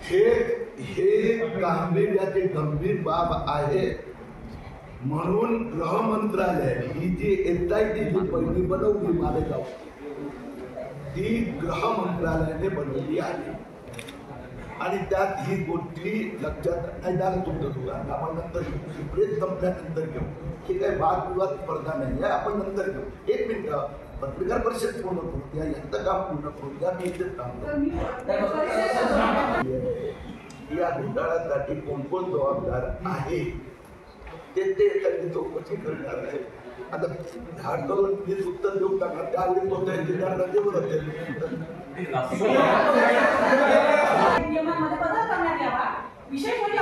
हे गांभीर्याची गंभीर बाब आहे म्हणून गृह मंत्रालय ही जी SIT जी पहिली बनवली मालेगाव ती गृह मंत्रालयाने बनवली आहे आणि त्यात ही गोष्टी लक्षात नाही द्यायला तुमचं आपण नंतर प्रेस संपल्यानंतर घेऊ ही काही वादविवाद स्पर्धा नाही आहे आपण नंतर घेऊ. एक मिनिट पत्रकार परिषद पूर्ण करू द्या यांचं काम पूर्ण करू द्या मी इथेच थांबतो. या घोटाळ्यासाठी कोण कोण जबाबदार आहे ते त्यांनी चौकशी करणार आहे. आता झाडगाव उत्तर देऊ टाकणार त्यावेळी तो त्यांच्या राज्यावर असेल विशेष म्हणजे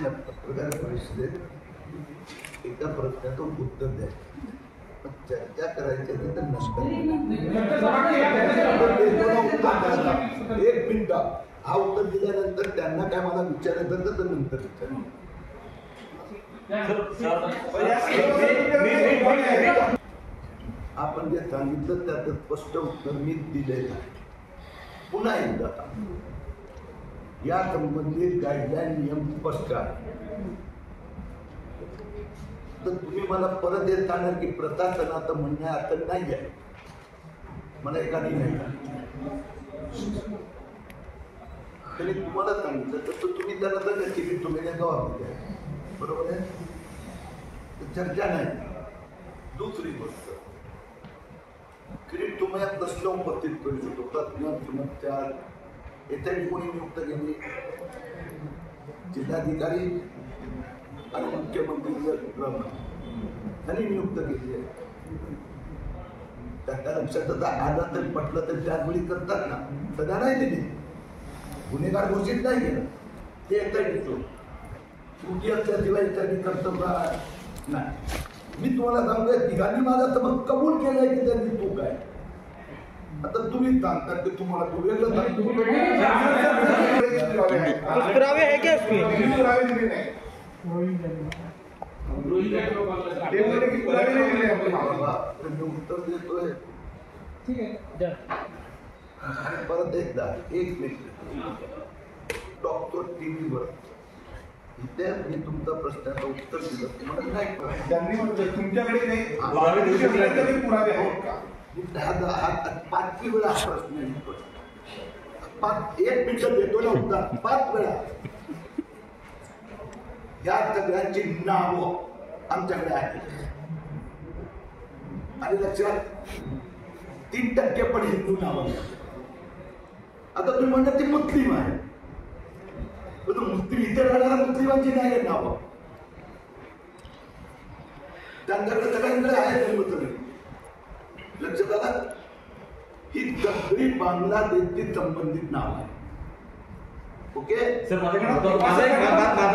पत्रकार परिषदेत एका प्रश्नाचं उत्तर द्या चर्चा करायची तर नसतं. एक मिनिट हा उत्तर दिल्यानंतर त्यांना काय मला विचारायचं तर नंतर आपण जे सांगितलं त्याचं स्पष्ट उत्तर मी दिलेलं आहे. पुन्हा एकदा या संबंधित गाईडलाईन नियम स्पष्ट आहे. तर तुम्ही मला परत येत सांगणार की प्रशासनाचं म्हणणं असं नाही आहे मला एखादी नाही तरी तुम्हाला सांगितलं तर तुम्ही त्याला सांगा की तुम्ही जबाब द्या बरोबर आहे. चर्चा नाही. दुसरी गोष्ट किरीट तुम्हाला प्रश्न उपस्थित करू शकतो. प्रश्न समस्या येथे कोणी नियुक्त केली जिल्हाधिकारी आणि मुख्यमंत्री त्यांनी नियुक्त केली आहे. त्या लक्षात आलं तर पटलं तर त्यावेळी करतात ना सध्या नाही दिली गुन्हेगार घोषित नाही केलं ते येता येतो त्रुटी असल्याशिवाय त्यांनी कर्तव्य नाही. मी तुम्हाला सांगतोय तिघांनी माझा सबक कबूल केलाय की त्यांनी चूक आहे. आता तुम्ही सांगतात की तुम्हाला वेगळं पुरावे आहे की उत्तर देतोय परत एकदा एक मिनिट डॉक्टर टीव्हीवर इथे मी तुमचा प्रश्नाचं उत्तर दिलं तुम्हाला नाही तुमच्याकडे पुरावे आहेत का 5 वेळा हा प्रश्न एक मिनिट देतो ना उत्तर 5 वेळा. या सगळ्यांची नावं आमच्याकडे आहेत आणि लक्षात 3% पण हिंदू नावं. आता तुम्ही म्हणता ती मुस्लिम आहे पण मुस्लिम इथे राहणाऱ्या मुस्लिमांची नाही आहेत नावं त्यांच्याकडे सगळ्यांकडे आहेत. लक्षात आलं ही सगळी बांगलादेशची संबंधित नाव आहे. ओके सर माझा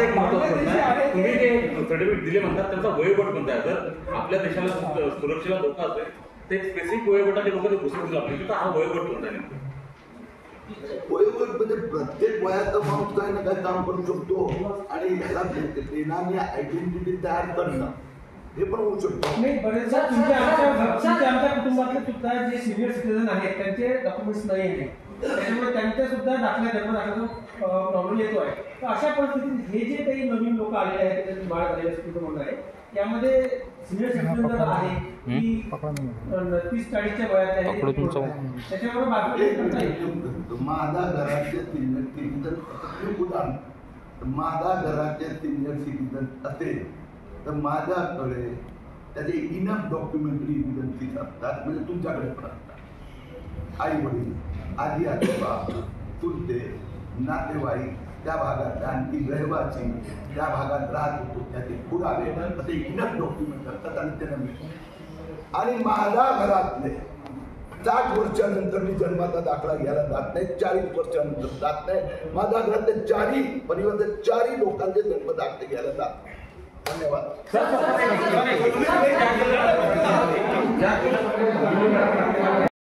एक महत्त्वाचा आहे तुम्ही जे सर्टिफिकेट दिले म्हणतात त्यांचा वयोगट कोणता आहे. जर आपल्या देशाला सुरक्षेला धोका असेल ते स्पेसिफिक वयोगटाचे लोक ते घुसून दिला पाहिजे तर हा वयोगट कोणता आहे. वयोगट म्हणजे प्रत्येक वयाचा माणूस काही ना काही काम करू शकतो आणि ह्याला देणारी आयडेंटिटी तयार करणं हे पण होऊ शकतो. नाही बरेचदा आमच्या कुटुंबातले सुद्धा जे सिनियर सिटीजन आहेत त्यांचे डॉक्युमेंट्स नाही आहेत त्याच्यामुळे त्यांच्या सुद्धा जन्म दाखल्याचा प्रॉब्लेम येतो आहे. तर अशा परिस्थितीत हे जे काही नवीन लोक आलेले आहेत त्याच्यात बाळ झालेले असं म्हणणं आहे यामध्ये सिनियर सिटीजन जर आहे की 30-40च्या वयात आहे त्याच्यामुळे माझ्या घराचे सिनियर सिटीजन उदाहरण माझ्या घराचे सिनियर सिटीजन असेल तर माझ्याकडे त्याचे इनफ डॉक्युमेंटरी एव्हिडन्सेस असतात म्हणजे तुमच्याकडे पण असतात. आई वडील आजी आजोबा चुलते नातेवाईक त्या भागात आणखी रहिवासी त्या भागात राहत होतो त्याचे पुरावे असे इनफ डॉक्युमेंट असतात आणि त्यांना मिळतात. आणि माझ्या घरातले 60 वर्षानंतर मी जन्माचा दाखला घ्यायला जात नाही 40 वर्षानंतर जात नाही. माझ्या घरातले 4 परिवारातले 4 लोकांचे जन्म दाखले घ्यायला जात नाही. धन्यवाद.